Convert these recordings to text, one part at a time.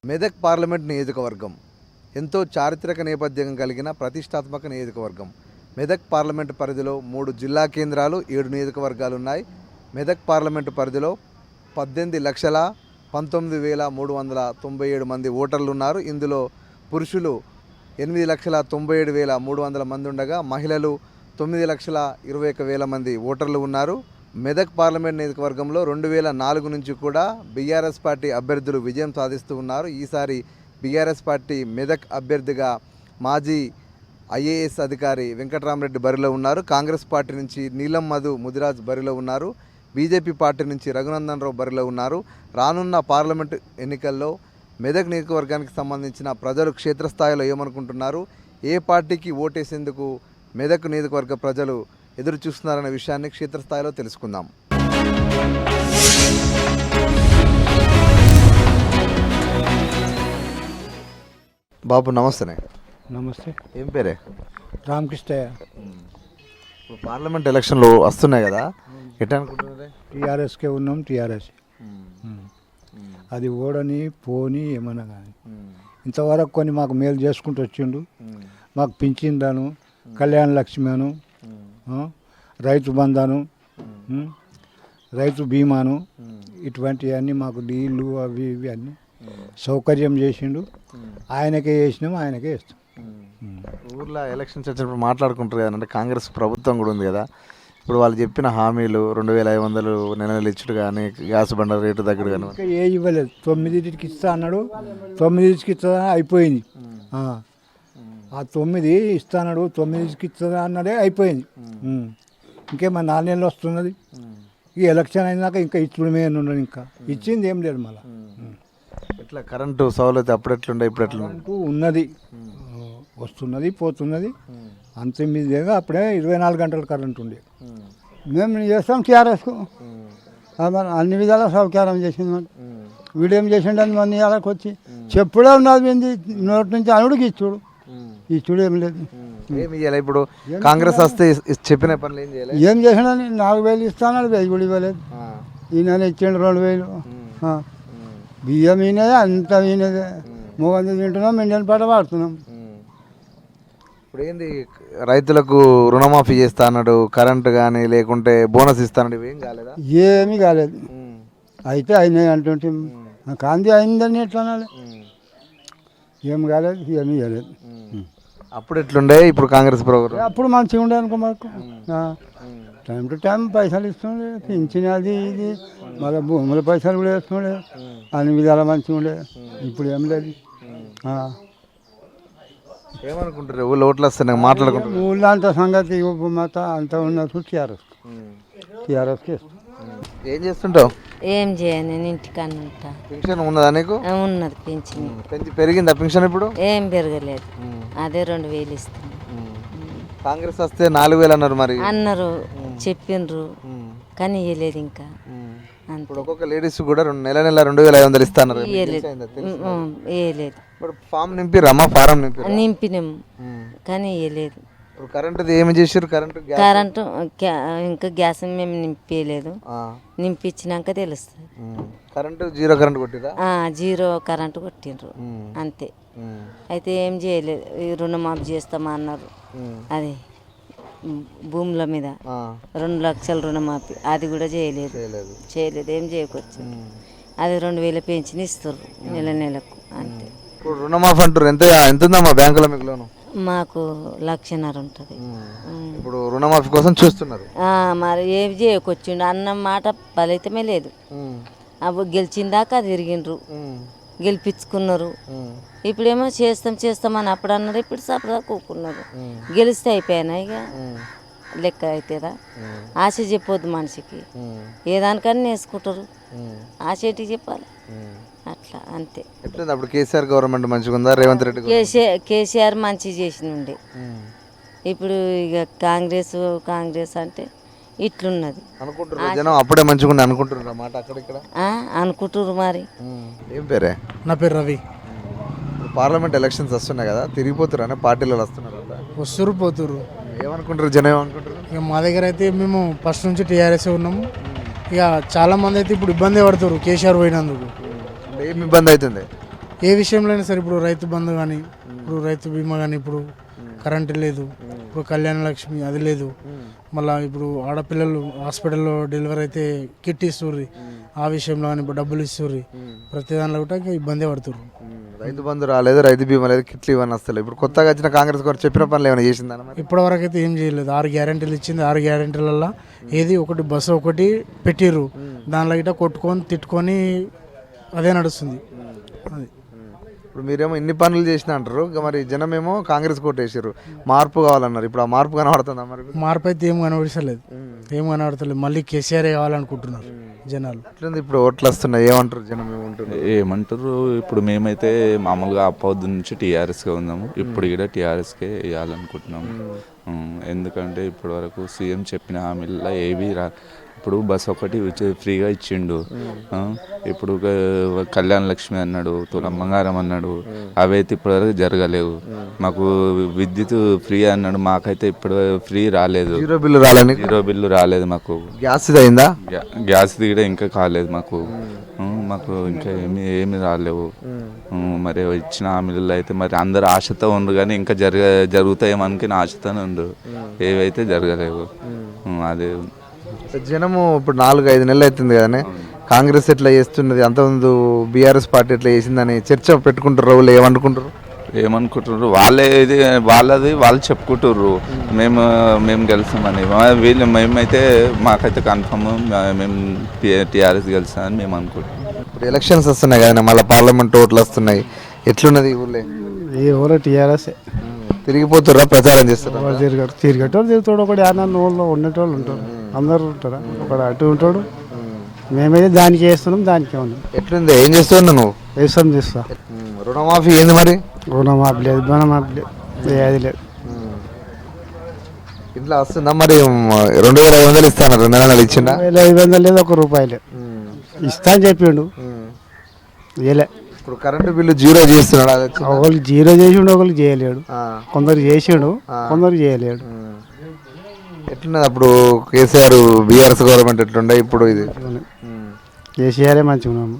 Medak parliament నియోజకవర్గం ఎంతో చారిత్రక నేపథ్యం కలిగిన ప్రతిష్టాత్మక నియోజకవర్గం. మెదక్ పార్లమెంటు పరిధిలో 3 జిల్లా కేంద్రాలు, 7 నియోజకవర్గాలు ఉన్నాయి. మెదక్ పార్లమెంటు పరిధిలో 18,19,397 మంది ఓటర్లు ఉన్నారు. ఇందులో పురుషులు 8,97,300 మంది ఉండగా మహిళలు 9,21,000 మంది ఓటర్లు ఉన్నారు. మెదక్ పార్లమెంట్ నియోజకవర్గంలో 2004 నుంచి కూడా బీఆర్ఎస్ పార్టీ అభ్యర్థులు విజయం సాధిస్తూ ఉన్నారు. ఈసారి బీఆర్ఎస్ పార్టీ మెదక్ అభ్యర్థిగా మాజీ ఐఏఎస్ అధికారి వెంకటరామరెడ్డి బరిలో ఉన్నారు. కాంగ్రెస్ పార్టీ నుంచి నీలం మధు ముదిరాజ్ బరిలో ఉన్నారు. బీజేపీ పార్టీ నుంచి రఘునందన్ రావు బరిలో ఉన్నారు. రానున్న పార్లమెంటు ఎన్నికల్లో మెదక్ నియోజకవర్గానికి సంబంధించిన ప్రజలు క్షేత్రస్థాయిలో ఏమనుకుంటున్నారు, ఏ పార్టీకి ఓటేసేందుకు మెదక్ నియోజకవర్గ ప్రజలు ఎదురు చూస్తున్నారనే విషయాన్ని క్షేత్రస్థాయిలో తెలుసుకుందాం. బాబు నమస్తే. నమస్తే. ఏం పేరే? రామకృష్ణయ్య. ఇప్పుడు పార్లమెంట్ ఎలక్షన్లు వస్తున్నాయి కదా, ఎట్లా అనుకుంటున్నారే? టీఆర్ఎస్కే ఉన్నాం. టీఆర్ఎస్ అది ఓడని పోని ఏమన్నా కానీ ఇంతవరకు కొన్ని మాకు మేలు చేసుకుంటూ వచ్చిండు. మాకు పింఛన్లను, కళ్యాణ లక్ష్మిను, రైతు బంధాను, రైతు బీమాను, ఇటువంటివన్నీ మాకు నీళ్ళు అవి ఇవి అన్నీ సౌకర్యం చేసిండు. ఆయనకే వేసినాము, ఆయనకే వేస్తాం. ఊర్లో ఎలక్షన్స్ వచ్చినప్పుడు మాట్లాడుకుంటారు కదా, అంటే కాంగ్రెస్ ప్రభుత్వం కూడా ఉంది కదా, ఇప్పుడు వాళ్ళు చెప్పిన హామీలు 2,500 నెలలు ఇచ్చుడు కానీ, గ్యాస్ బండ రేటు తగ్గడు కానీ ఇంకా ఏ ఇవ్వలేదు. 9కి ఇస్తా అన్నాడు, 9కి ఇస్తా అయిపోయింది. ఆ 9 ఇస్తా అన్నాడు, 9కి ఇస్తా అన్నాడే అయిపోయింది. ఇంకేమో 4 నెలలు వస్తున్నది. ఈ ఎలక్షన్ అయినాక ఇంకా ఇచ్చుడమే ఉన్నది. ఇంకా ఇచ్చింది ఏం లేదు. మళ్ళీ ఇట్లా కరెంటు సౌలభ్యం అప్పుడు ఎట్లుండే ఇప్పుడు ఎట్లా ఉన్నది, వస్తున్నది పోతున్నది. అంతమీదేగా అప్పుడే 24 గంటలు కరెంట్ ఉండే. మేము చేస్తాం టీఆర్ఎస్కు. అన్ని విధాలా సౌకర్యం చేసింది. వీడేం చేసిండని మన ఇళ్ళకి వచ్చి చెప్పుడే ఉన్నది. నోటి నుంచి అనుడికి ఇచ్చుడు ఏం లేదు. ఇప్పుడు కాంగ్రెస్ వస్తే చెప్పిన పనులు ఏం చేసిండని 4,000 ఇస్తాను, 1,000 కూడా ఇవ్వలేదు. ఈయన ఇచ్చిండు 2,000. బియ్యం ఈయనదే, అంత ఈయనదే. 300 తింటున్నాం, ఇండియన్ పాట వాడుతున్నాం. ఇప్పుడు ఏంది, రైతులకు రుణమాఫీ చేస్తా అన్నాడు, కరెంటు కానీ లేకుంటే బోనస్ ఇస్తానడు, ఏం కాలేదా? ఏమీ కాలేదు. అయితే అయినాయి అంటుంటే కాంతి అయిందని ఎట్లా అనాలి? ఏం కాలేదు, ఏమీ కాలేదు. అప్పుడు ఎట్లుండే, ఇప్పుడు కాంగ్రెస్ ప్రభుత్వం అప్పుడు మంచిగా ఉండే అనుకో. మాకు టైం టు టైం పైసలు ఇస్తుండే, పింఛన్ అది ఇది, మళ్ళీ భూముల పైసలు కూడా వేస్తుండే. అన్ని విధాలు మంచిగా ఉండే. ఇప్పుడు ఏం లేదు. ఏమనుకుంటారు ఊళ్ళో ఓట్లు వస్తున్నాయి మాట్లాడుకుంటారు? ఊళ్ళో అంత సంగతి మత అంత ఉన్నట్టు టీఆర్ఎస్కి ఏం చేస్తుంటావు? ఏం చేయను, నేను ఇంటికన్నా ఉంటా. పెన్షన్ ఉన్నదా నీకు? ఉన్నది పింఛన్. పెరిగిందా పెన్షన్? ఇప్పుడు ఏం పెరగలేదు, అదే 2,000 ఇస్తాను. కాంగ్రెస్ వస్తే 4,000 అన్నారు, మరి అన్నారు, చెప్పిండ్రు, కానీ ఇవ్వలేదు ఇంకా. ఇప్పుడు ఒక్కొక్క లేడీస్ కూడా నెల 2,500 ఇస్తాను. ఇవ్వలేదు. ఫామ్ నింపిరమ్మా? ఫారం నింపినాము కానీ ఇవ్వలేదు. కరెంటు ఏమి చేసారు? కరెంటు ఇంకా గ్యాస్ మేము నింపలేదు. నింపించినాక తెలుస్తుంది. కరెంటు జీరో కరెంట్ కొట్టిరా? జీరో కరెంటు కొట్టిండ్రు అంతే. అయితే ఏం చేయలేదు. రుణమాఫీ చేస్తామా అన్నారు. అది భూముల మీద 2 లక్షల రుణమాఫీ, అది కూడా చేయలేదు. ఏం చేయకొచ్చు. అది 2,000 పెన్షన్ ఇస్తారు నెలకు అంతే. ఇప్పుడు రుణమాఫీ అంటారు, ఎంత ఉందమ్మా బ్యాంకులో మీకు లోను? మాకు 1,00,000 ఉంటుంది. ఇప్పుడు రుణమాఫీ కోసం చూస్తున్నారు. మరి ఏమి చేయకొచ్చిండు అన్న మాట ఫలితమే లేదు. అప్పుడు గెలిచిందాక తిరిగిండ్రు, గెలిపించుకున్నారు. ఇప్పుడేమో చేస్తాం అని అప్పుడు అన్నారు, ఇప్పుడు సపదా కూకున్నారు. గెలిస్తే అయిపోయానా ఇక లెక్క అవుతుందా? ఆశ చెప్పొద్దు మనిషికి, ఏదానికన్నా వేసుకుంటారు. ఆశ ఏంటి చెప్పాలి, అట్లా అంతే. అప్పుడు కేసీఆర్ గవర్నమెంట్ మంచిగా ఉందా? రేవంత్ రెడ్డి కేసీఆర్ మంచిగా చేసినుండే. ఇప్పుడు ఇక కాంగ్రెస్ అంటే ఇట్లున్నది అనుకుంటున్నారు. అప్పుడే మంచిగా ఉంది అనుకుంటున్నారు అన్నమాట. అక్కడ అనుకుంటున్నారు. మరి ఏం పేరే? నా పేరు రవి. పార్లమెంట్ ఎలక్షన్స్ వస్తున్నాయి కదా, తిరిగిపోతున్నారు పార్టీలు వస్తున్నారు, పోతురు. ఏమనుకుంటారు జనం? ఏమనుకుంటారు? ఇక మా దగ్గర అయితే మేము ఫస్ట్ నుంచి టీఆర్ఎస్ ఉన్నాము. ఇక చాలా మంది అయితే ఇప్పుడు ఇబ్బంది పడుతారు కేసీఆర్ పోయినందుకు. ఏం ఇబ్బంది అవుతుంది? ఏ విషయంలో అయినా సరే ఇప్పుడు రైతు బంధు కానీ ఇప్పుడు రైతు బీమా కానీ ఇప్పుడు కరెంటు లేదు, ఇప్పుడు కళ్యాణ లక్ష్మి అది లేదు, మళ్ళీ ఇప్పుడు ఆడపిల్లలు హాస్పిటల్లో డెలివరీ అయితే కిట్ ఇస్తుర్రి, ఆ విషయంలో కానీ ఇప్పుడు డబ్బులు ఇస్తుర్రి, ప్రతి దానిలో కూడా ఇంకా ఇబ్బంది పడుతుర్రు. రైతు బంధు రాలేదు, రైతు బీమా లేదు, కిట్లు ఇవన్నీ వస్తలేదు. ఇప్పుడు కొత్తగా వచ్చిన కాంగ్రెస్ గారు చెప్పిన పనులు ఏమైనా చేసిందా మరి? ఇప్పటివరకు అయితే ఏం చేయలేదు. 6 గ్యారెంటీలు ఇచ్చింది. 6 గ్యారెంటీలలో ఏది ఒకటి బస్సు ఒకటి పెట్టిర్రు, దానిలో గిట్ట కొట్టుకొని తిట్టుకొని అదే నడుస్తుంది. అది ఇప్పుడు మీరేమో ఇన్ని పనులు చేసిన అంటారు, ఇక మరి జనం ఏమో కాంగ్రెస్ కోటేసారు, మార్పు కావాలన్నారు. ఇప్పుడు ఆ మార్పు కనబడుతుందా మరి? మార్పు అయితే ఏం కనబడలేదు, ఏం కనబడతలేదు. మళ్ళీ కేసీఆర్ కావాలనుకుంటున్నారు జనాలు. ఎట్లుంది ఇప్పుడు ఓట్లు వస్తున్నాయి, ఏమంటారు జనం? ఏమంటారు ఇప్పుడు మేమైతే మామూలుగా పొద్దు నుంచి టీఆర్ఎస్గా ఉన్నాము, ఇప్పుడు కూడా టీఆర్ఎస్కే వేయాలనుకుంటున్నాము. ఎందుకంటే ఇప్పటి వరకు సీఎం చెప్పిన హామీల్లో ఏవి ఇప్పుడు బస్ ఒకటి ఫ్రీగా ఇచ్చిండు. ఇప్పుడు కళ్యాణ లక్ష్మి అన్నాడు, తులం బంగారం అన్నాడు, అవైతే ఇప్పటివరకు జరగలేవు. మాకు విద్యుత్ ఫ్రీ అన్నాడు, మాకైతే ఇప్పుడు ఫ్రీ రాలేదు. జీరో బిల్లు రాలేదు. జీరో బిల్లు రాలేదు మాకు. గ్యాస్ అయిందా? గ్యాస్ కూడా ఇంకా కాలేదు మాకు. మాకు ఇంకా ఏమి రాలేవు. మరి ఇచ్చిన హామీలలో అయితే మరి అందరు ఆశతో ఉండు, కానీ ఇంకా జరుగుతాయేమనుకుని ఆశతోనే ఉండు, ఏవైతే జరగలేవు. అదే జనము ఇప్పుడు 4-5 నెలలు అవుతుంది కదనే, కాంగ్రెస్ ఎట్లా చేస్తున్నది, అంతకుముందు బీఆర్ఎస్ పార్టీ ఎట్లా చేసిందని చర్చ పెట్టుకుంటారు. వాళ్ళు ఏమనుకుంటున్నారు వాళ్ళది వాళ్ళు చెప్పుకుంటుర్రు, మేము గెలుస్తామని. మేమైతే మాకైతే కన్ఫర్మ్ మేము టీఆర్ఎస్ గెలుస్తామని మేము అనుకుంటున్నాం. ఇప్పుడు ఎలక్షన్స్ వస్తున్నాయి కదా, మళ్ళీ పార్లమెంట్ ఓట్లు వస్తున్నాయి, ఎట్లున్నది ఈ ఊళ్ళో? ఈ ఊళ్ళో టీఆర్ఎస్ తిరిగిపోతుర్రా, ప్రచారం చేస్తారు? తిరిగేటోళ్ళు తిరుగుతాడు, ఒకటి ఆనంద ఊళ్ళో ఉండేటోళ్ళు ఉంటారు, అందరు ఉంటారా, ఒకడు అటు ఉంటాడు. మేమైతే దానికి వేస్తున్నాం, దానికే ఉన్నాం. ఎట్లుంది, ఏం చేస్తున్నావు నువ్వు? వేస్తాం చేస్తా. రుణమాఫీ ఏంది మరి? రుణమాఫీ లేదు, రుణమాఫీ లేదు, ఏది లేదు. ఇట్లా వస్తుందా మరి? 2500 ఇస్తాను, 2 నెలలు ఇచ్చిందా? 2500 లేదు, ₹1 లేదు. ఇస్తా అని చెప్పిండు, ఇయలే. ఇప్పుడు కరెంటు బిల్లు జీరో చేస్తున్నాడు, అది వచ్చిందా? ఒకళ్ళు జీరో చేసిండు, ఒకళ్ళు చేయలేడు. కొందరు చేసిండు, కొందరు చేయలేడు. ఎట్లున్నది అప్పుడు కేసీఆర్ బీఆర్ఎస్ గవర్నమెంట్ ఎట్లుండే, ఇప్పుడు ఇది కేసీఆరే మంచిగా ఉన్నాము,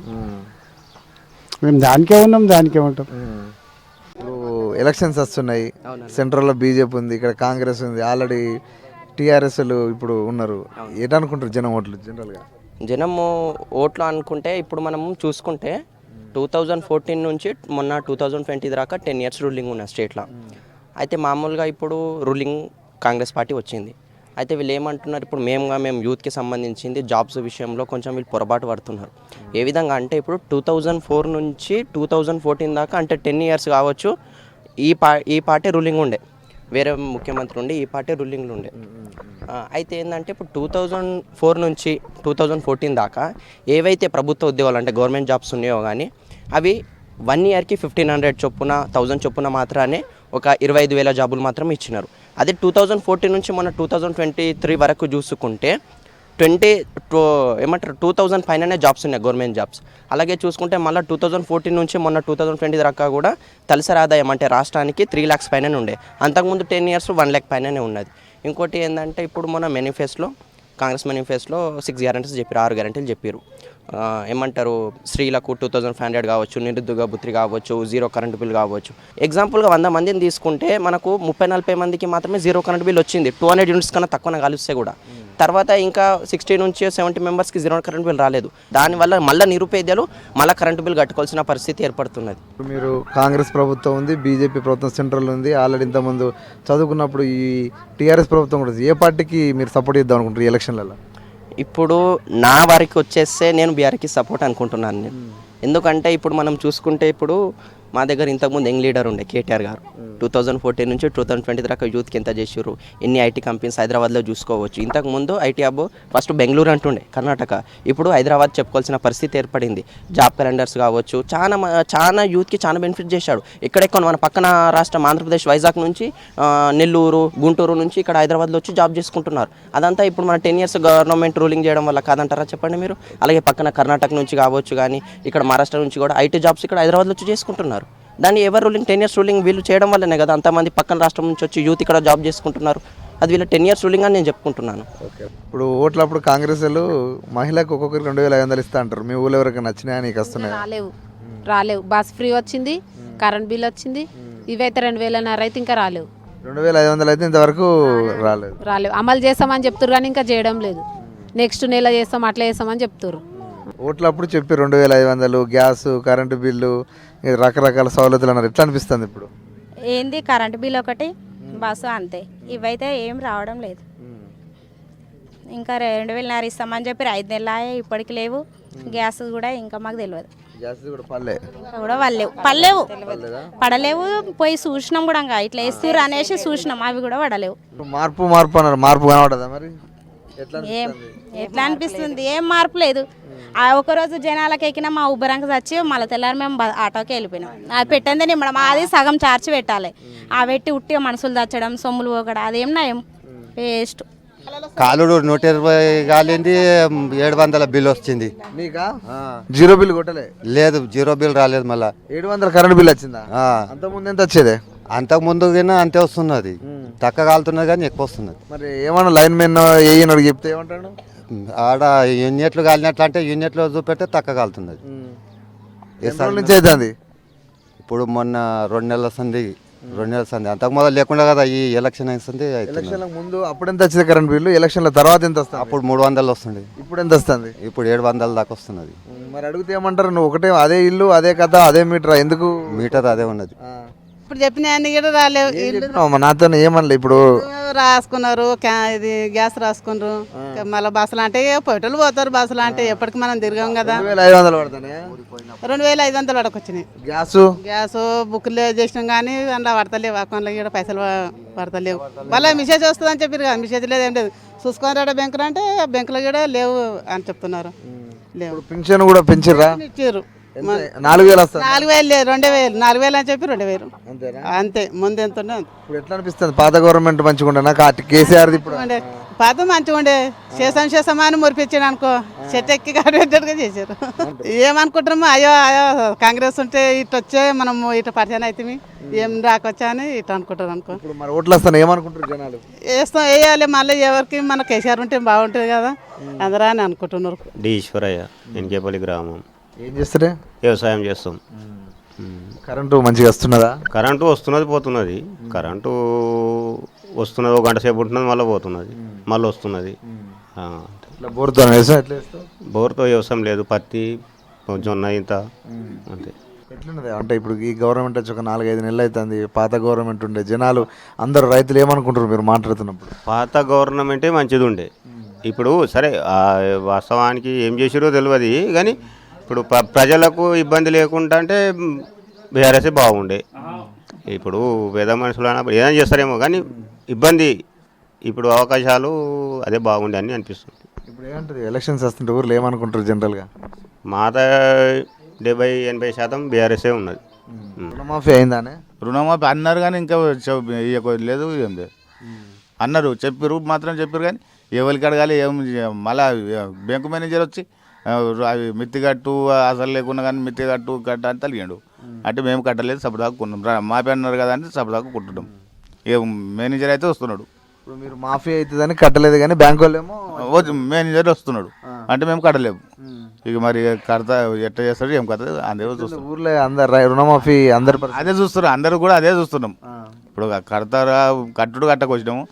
మేము దానికే ఉన్నాం, దానికే ఉంటాం. ఇప్పుడు ఎలక్షన్స్ వస్తున్నాయి, సెంట్రల్లో బీజేపీ ఉంది, ఇక్కడ కాంగ్రెస్ ఉంది, ఆల్రెడీ టీఆర్ఎస్లు ఇప్పుడు ఉన్నారు. ఏంటనుకుంటారు జనం ఓట్లు జనరల్గా? జనము ఓట్లు అనుకుంటే ఇప్పుడు మనము చూసుకుంటే 2014 నుంచి మొన్న 2020 దాకా 10 years రూలింగ్ ఉన్న స్టేట్లో. అయితే మామూలుగా ఇప్పుడు రూలింగ్ కాంగ్రెస్ పార్టీ వచ్చింది. అయితే వీళ్ళు ఏమంటున్నారు, ఇప్పుడు మేము యూత్కి సంబంధించింది జాబ్స్ విషయంలో కొంచెం వీళ్ళు పొరపాటు పడుతున్నారు. ఏ విధంగా అంటే ఇప్పుడు 2004 నుంచి 2014 దాకా అంటే 10 years కావచ్చు, ఈ పార్టీ రూలింగ్ ఉండే, వేరే ముఖ్యమంత్రి ఉండి ఈ పార్టీ రూలింగ్లో ఉండే. అయితే ఏంటంటే ఇప్పుడు 2004 నుంచి 2014 దాకా ఏవైతే ప్రభుత్వ ఉద్యోగాలు అంటే గవర్నమెంట్ జాబ్స్ ఉన్నాయో కానీ అవి 1 yearకి 1500 చొప్పున 1000 చొప్పున మాత్రమే ఒక 25,000 జాబులు మాత్రం ఇచ్చినారు. అదే 2014 నుంచి మన 2023 వరకు చూసుకుంటే 2000 పైననే జాబ్స్ ఉన్నాయి, గవర్నమెంట్ జాబ్స్. అలాగే చూసుకుంటే మళ్ళీ 2014 నుంచి మొన్న 2020 దాకా కూడా తలసరి ఆదాయం అంటే రాష్ట్రానికి 3 lakhs పైననే ఉండే. అంతకుముందు 10 years 1 lakh పైననే ఉన్నది. ఇంకోటి ఏంటంటే ఇప్పుడు మన మేనిఫెస్టోలో, కాంగ్రెస్ మేనిఫెస్టోలో 6 గ్యారెంటీస్ చెప్పారు, 6 గ్యారెంటీలు చెప్పారు. ఏమంటారు, స్త్రీలకు 2500 కావచ్చు, నిరుద్యోగ భృతి కావచ్చు, 0 కరెంటు బిల్ కావచ్చు. ఎగ్జాంపుల్గా 100 మందిని తీసుకుంటే మనకు 30-40 మందికి మాత్రమే 0 కరెంటు బిల్ వచ్చింది, 200 యూనిట్స్ కన్నా తక్కువ కలిస్తే కూడా. తర్వాత ఇంకా 60 నుంచి 70 మెంబర్స్కి 0 కరెంటు బిల్ రాలేదు. దానివల్ల మళ్ళీ నిరుపేదలు మళ్ళీ కరెంటు బిల్ కట్టుకోవాల్సిన పరిస్థితి ఏర్పడుతున్నది. మీరు కాంగ్రెస్ ప్రభుత్వం ఉంది, బీజేపీ ప్రభుత్వం సెంట్రల్ ఉంది, ఆల్రెడీ ఇంతకుముందు చదువుకున్నప్పుడు ఈ టీఆర్ఎస్ ప్రభుత్వం కూడా. ఏ పార్టీకి మీరు సపోర్ట్ చేద్దాం అనుకుంటారు ఈ ఎలక్షన్లలో? ఇప్పుడు నా వారికి వచ్చేస్తే నేను బీఆర్కి సపోర్ట్ అనుకుంటున్నాను నేను. ఎందుకంటే ఇప్పుడు మనం చూసుకుంటే ఇప్పుడు మా దగ్గర ఇంతకుముందు యంగ్ లీడర్ ఉండే కేటీఆర్ గారు. 2014 నుంచి 2020 దాకా యూత్కి ఎంత చేసారు, ఎన్ని ఐటీ కంపెనీస్ హైదరాబాద్లో చూసుకోవచ్చు. ఇంతకుముందు ఐటీ హబ్ ఫస్ట్ బెంగళూరు అంటుండే కర్ణాటక, ఇప్పుడు హైదరాబాద్ చెప్పుకోవాల్సిన పరిస్థితి ఏర్పడింది. జాబ్ క్యాలెండర్స్ కావచ్చు, చాలా యూత్కి చాలా బెనిఫిట్ చేశాడు. ఎక్కడెక్కడ మన పక్కన రాష్ట్రం ఆంధ్రప్రదేశ్ వైజాగ్ నుంచి నెల్లూరు, గుంటూరు నుంచి ఇక్కడ హైదరాబాద్లో వచ్చి జాబ్ చేసుకుంటున్నారు. అదంతా ఇప్పుడు మన 10 years గవర్నమెంట్ రూలింగ్ చేయడం వల్ల కాదంటారా చెప్పండి మీరు? అలాగే పక్కన కర్ణాటక నుంచి కావచ్చు, కానీ ఇక్కడ మహారాష్ట్ర నుంచి కూడా ఐటీ జాబ్స్ ఇక్కడ హైదరాబాద్లో వచ్చి చేసుకుంటున్నారు. దాన్ని ఎవరు రూలింగ్ 10 years రూలింగ్ వీళ్ళు చేయడం వల్లనే కదా అంతమంది పక్కన రాష్ట్రం నుంచి వచ్చి యూత్ ఇక్కడ జాబ్ చేసుకుంటున్నారు. అది వీళ్ళ 10 years రూలింగ్ అని నేను చెప్పుకుంటున్నాను. ఇప్పుడు ఓట్లప్పుడు కాంగ్రెస్ వాళ్ళు మహిళకు ఒక్కొక్కరికి 2500 ఇస్తా అంటారు. మీ ఊళ్ళో ఎవరికి నచ్చినాయా, నీకు వస్తున్నాయా? రాలేవు, రాలేవు. బస్ ఫ్రీ వచ్చింది, కరెంట్ బిల్ వచ్చింది, ఇవైతే 2,500 అయితే ఇంకా రాలేవు. 2,500 అయితే ఇంతవరకు రాలేదు. అమలు చేస్తామని చెప్తారు కానీ ఇంకా చేయడం లేదు. నెక్స్ట్ నెల చేస్తాం, అట్లా చేస్తామని చెప్తారు. ఓట్లప్పుడు చెప్పి 2,500 గ్యాస్, కరెంటు బిల్లు, రకరకాల సౌలతులు అన్నారు. ఎట్లా అనిపిస్తుంది ఇప్పుడు? ఏంది కరెంటు బిల్ ఒకటి, బస్సు అంతే. ఇవైతే ఏం రావడం లేదు. ఇంకా 2,500 ఇస్తామని చెప్పి 5 నెలలు ఇప్పటికి లేవు. గ్యాస్ కూడా ఇంకా మాకు తెలియదు. గ్యాస్ కూడా కూడా పడలేవు. పోయి చూసినాం కూడా, ఇంకా ఇట్లా వేస్తారు అనేసి చూసినాం, అవి కూడా పడలేవు. మార్పు అన్నారు. మార్పు కనబడదా మరి? ఎట్లా అనిపిస్తుంది? ఏం మార్పు లేదు. ఆ ఒకరోజు జనాలకు ఎక్కినా మా ఉబ్బరంక వచ్చి మళ్ళీ తెల్లారి మేము ఆటోకి వెళ్ళిపోయినాం. అది పెట్టందే నిమ్మడం, అది సగం చార్చి పెట్టాలి. ఆ పెట్టి ఉట్టిగా మనుషులు తెచ్చడం, సొమ్ములు పోకడం, అదేం నయం, వేస్ట్. కాలుడు 120 కాలింది, 700 బిల్ వచ్చింది. నీకా జీరో బిల్ కొట్టలే? లేదు, జీరో బిల్ రాలేదు. మళ్ళా 700 కరెంట్ బిల్ వచ్చిందా? అంతకుముందు ఎంత వచ్చేదే? అంతకు ముందు అంతే వస్తున్నది. తక్కువ కాలుతున్నది కానీ ఎక్కువ వస్తున్నది. మరి ఏమన్నా లైన్ మెన్ ఏనాడు చెప్తే ఏమంటాడు? ఆడ యూనిట్లు కాలినట్లు అంటే యూనిట్లో చూపెడితే తక్కువ కాలుతున్నది. నుంచి అవుతుంది ఇప్పుడు మొన్న 2 నెలల సంది అంతకు మొదలు లేకుండా కదా ఈ ఎలక్షన్ అయింది. ఎలక్షన్ ముందు అప్పుడు ఎంత వచ్చింది కరెంట్ బిల్లు? ఎలక్షన్ల తర్వాత ఎంత వస్తుంది? అప్పుడు 300 వస్తుంది. ఇప్పుడు ఎంత వస్తుంది? ఇప్పుడు 700 దాకా వస్తున్నది. మరి అడిగితే ఏమంటారు? నువ్వు ఒకటే అదే ఇల్లు, అదే కథ, అదే మీటర్, ఎందుకు? మీటర్ అదే ఉన్నది. ఇప్పుడు చెప్పిన అన్ని కూడా రాలేవు. నాతో ఏమనలే. ఇప్పుడు రాసుకున్నారు, ఇది గ్యాస్ రాసుకున్నారు. మళ్ళీ బస్సులు అంటే పొట్టలు పోతారు. బస్సులు అంటే ఎప్పటికి మనం తిరగం కదా. 2,500 పడతానే? 2,500 వరకు వచ్చినాయి. గ్యాస్ బుక్లు చేసినాం కానీ అందులో పడతలేవు. అకౌంట్లో కూడా పైసలు పడతలేవు. మళ్ళీ మెసేజ్ వస్తుందని చెప్పారు కదా, మెసేజ్ లేదు, ఏం లేదు. చూసుకొని రాడా బ్యాంకులు అంటే బ్యాంకులో కూడా లేవు అని చెప్తున్నారు. లేవు. పింఛన్ కూడా పెంచిర్రా? ఇచ్చారు. 4,000 వస్తుంది. 4,000 లేదు, 2,000. 4,000 అని చెప్పి 2,000 అంతే. ముందు ఎంత ఉండే ఇప్పుడు ఎట్లా అనిపిస్తుంది? పాత గవర్నమెంట్ మంచిగా ఉండే నాకు కేసీఆర్ ఇప్పుడు పాత మంచిగా ఉండే. చేస్తామా అని మురిపించాడు అనుకో, చెట్టు ఎక్కి కాడేటట్టుగా చేశారు. ఏమనుకుంటాము, అయ్యో కాంగ్రెస్ ఉంటే ఇటు వచ్చే మనం ఇటు పరిచయం అయితే ఏం రాకొచ్చా అని ఇటు అనుకుంటారు అనుకో. మరి ఓట్లు వస్తాను ఏమనుకుంటారు జనాలు? వేయాలి మళ్ళీ ఎవరికి మన కేసీఆర్ ఉంటే బాగుంటుంది కదా అందరూ అని అనుకుంటున్నారు. డి ఈశ్వరయ్య, ఎన్కేపల్లి గ్రామం. ఏం చేస్తారే? వ్యవసాయం చేస్తాం. కరెంటు మంచిగా వస్తున్నదా? కరెంటు వస్తున్నది, పోతున్నది. కరెంటు వస్తున్నది, 1 గంట సేపు ఉంటున్నది, మళ్ళీ పోతున్నది, మళ్ళీ వస్తున్నది. బోర్తో వ్యవసాయం లేదు, పత్తి, జొన్న, ఇంత అంతే. ఎట్లున్నది అంటే ఇప్పుడు ఈ గవర్నమెంట్ వచ్చి ఒక 4-5 నెలలు అవుతుంది. పాత గవర్నమెంట్ ఉండే జనాలు అందరు రైతులు ఏమనుకుంటారు మీరు మాట్లాడుతున్నప్పుడు? పాత గవర్నమెంటే మంచిది ఉండే. ఇప్పుడు సరే వాస్తవానికి ఏం చేసిరో తెలియదు కానీ ఇప్పుడు ప్రజలకు ఇబ్బంది లేకుండా అంటే బీఆర్ఎస్ బాగుండే. ఇప్పుడు పేద మనుషులు అన్నప్పుడు ఏదైనా చేస్తారేమో కానీ ఇబ్బంది, ఇప్పుడు అవకాశాలు అదే బాగుండే అని అనిపిస్తుంది. ఇప్పుడు ఏమంటుంది ఎలక్షన్స్ వస్తుంటే ఊర్లో ఏమనుకుంటారు జనరల్గా? మాత 70-80% బీఆర్ఎస్ఏ ఉన్నది. రుణమాఫీ అయిందానే? రుణమాఫీ అన్నారు కానీ ఇంకా లేదు, ఏం లేదు అన్నారు. చెప్పారు మాత్రం చెప్పారు కానీ ఎవరికి అడగాలి ఏం. మళ్ళీ బ్యాంకు మేనేజర్ వచ్చి అవి మిత్తి కట్టు అసలు లేకున్నా కానీ మిత్తి కట్టు అని తలిగాడు. అంటే మేము కట్టలేదు, సపదాకా కొన్నాం. మాఫీ అన్నారు కదా అని సపదాకా కొట్టడం. ఏ మేనేజర్ అయితే వస్తున్నాడు. ఇప్పుడు మీరు మాఫీ అవుతుందని కట్టలేదు కానీ బ్యాంకు వాళ్ళేమో మేనేజర్ వస్తున్నాడు అంటే మేము కట్టలేము. ఇక మరి కడతా ఎట్లా చేస్తాడు ఏం కథ అందరూ చూస్తారు. ఊర్లో అందరు రుణమాఫీ అందరు అదే చూస్తారు, అందరూ కూడా అదే చూస్తున్నాం. ఇప్పుడు కడతారా కట్టుడు కట్టకొచ్చినాము,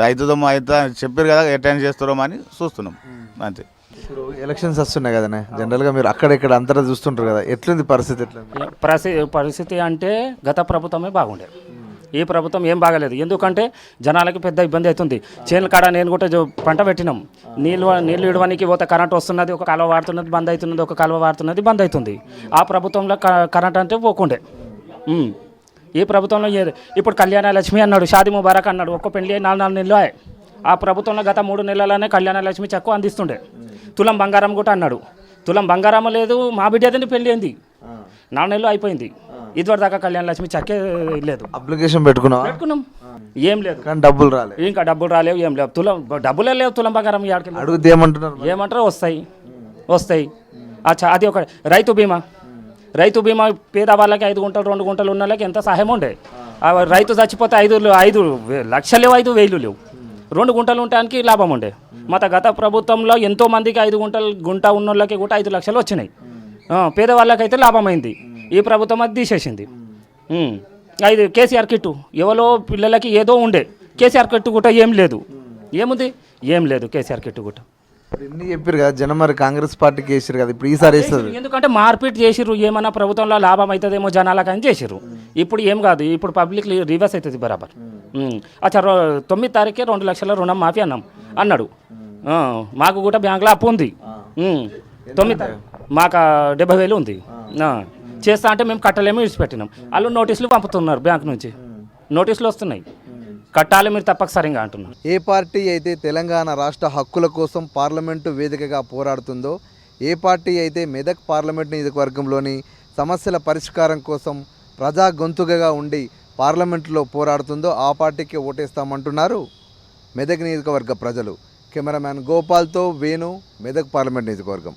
అవుతుందమ్మో అవుతా చెప్పారు కదా ఎట్లా చేస్తారో అని చూస్తున్నాం అంతే. ఇప్పుడు ఎలక్షన్స్ వస్తున్నాయి కదనే, జనరల్గా మీరు అక్కడెక్కడ అంతటా చూస్తుంటారు కదా, ఎట్లుంది పరిస్థితి? పరిస్థితి అంటే గత ప్రభుత్వమే బాగుండే, ఈ ప్రభుత్వం ఏం బాగలేదు. ఎందుకంటే జనాలకి పెద్ద ఇబ్బంది అవుతుంది. చేనుల కాడ నేను కూడా పంట పెట్టినాం, నీళ్ళు ఇవ్వడానికి పోతే కరెంట్ వస్తున్నది, ఒక కాలువ వాడుతున్నది బంద్ అవుతున్నది, ఒక కాలువ వాడుతున్నది బంద్ అవుతుంది. ఆ ప్రభుత్వంలో కరెంట్ అంటే పోకుండే. ఈ ప్రభుత్వంలో ఇప్పుడు కళ్యాణ లక్ష్మి అన్నాడు, షాది ముబారక్ అన్నాడు, ఒక్క పెళ్లి 4 నెలలు. ఆ ప్రభుత్వంలో గత 3 నెలలనే కళ్యాణ లక్ష్మి చెక్కు అందిస్తుండే. తులం బంగారం కూడా అన్నాడు, తులం బంగారం లేదు. మా బిడ్డది పెళ్లి అయింది, 4 నెలలు అయిపోయింది. ఇదివరకు దాకా కళ్యాణ లక్ష్మి చెక్కే లేదు. అప్లికేషన్ పెట్టుకున్నాం, ఏం లేదు, కానీ డబ్బులు రాలేదు. ఇంకా డబ్బులు రాలేవు, ఏం లేవు. డబ్బులే లేవు. తులం బంగారం అడిగితే ఏమంటారు వస్తాయి. అది ఒక రైతు బీమా పేదవాళ్ళకి 5 గుంటలు 2 గుంటలు ఉన్న వాళ్ళకి ఎంత సహాయం ఉండే. రైతు చచ్చిపోతే 5 లక్షలు లేవు, 5,000 లేవు. 2 గుంటలు ఉండటానికి లాభం ఉండే. గత ప్రభుత్వంలో ఎంతో మందికి 5 గుంట ఉన్న వాళ్ళకి కూడా 5 లక్షలు వచ్చినాయి. పేదవాళ్ళకైతే లాభమైంది. ఈ ప్రభుత్వం అది తీసేసింది. ఇది కేసీఆర్ కిట్టు ఎవరో పిల్లలకి ఏదో ఉండే, కేసీఆర్ కిట్టు కూడా ఏం లేదు. ఏముంది? ఏం లేదు కేసీఆర్ కిట్టు కూడా. ఎన్ని చెప్పారు కదా జనం, మరి కాంగ్రెస్ పార్టీకి వేసారు కదా, ఇప్పుడు ఈసారి వేస్తారు. ఎందుకంటే మార్పిట్ చేసిర్రు, ఏమన్నా ప్రభుత్వంలో లాభం అవుతుందేమో జనాలకు అని చేసిర్రు. ఇప్పుడు ఏం కాదు, ఇప్పుడు పబ్లిక్ రివర్స్ అవుతుంది బరాబర్. అచ్చా 9 తారీఖే 2 లక్షల రుణం మాఫీ అన్నాడు. మాకు కూడా బ్యాంకులో అప్పు ఉంది. 9 తారీఖు మాకు 70,000 ఉంది. చేస్తా అంటే మేము కట్టలేమో విడిచిపెట్టినాం. వాళ్ళు నోటీసులు పంపుతున్నారు బ్యాంక్ నుంచి, నోటీసులు వస్తున్నాయి, కట్టాలి మీరు తప్పనిసరిగా అంటున్నారు. ఏ పార్టీ అయితే తెలంగాణ రాష్ట్ర హక్కుల కోసం పార్లమెంటు వేదికగా పోరాడుతుందో, ఏ పార్టీ అయితే మెదక్ పార్లమెంట్ నియోజకవర్గంలోని సమస్యల పరిష్కారం కోసం ప్రజా గొంతుకగా ఉండి పార్లమెంటులో పోరాడుతుందో ఆ పార్టీకి ఓటేస్తామంటున్నారు మెదక్ నియోజకవర్గ ప్రజలు. కెమెరామ్యాన్ గోపాల్తో వేణు, మెదక్ పార్లమెంట్ నియోజకవర్గం.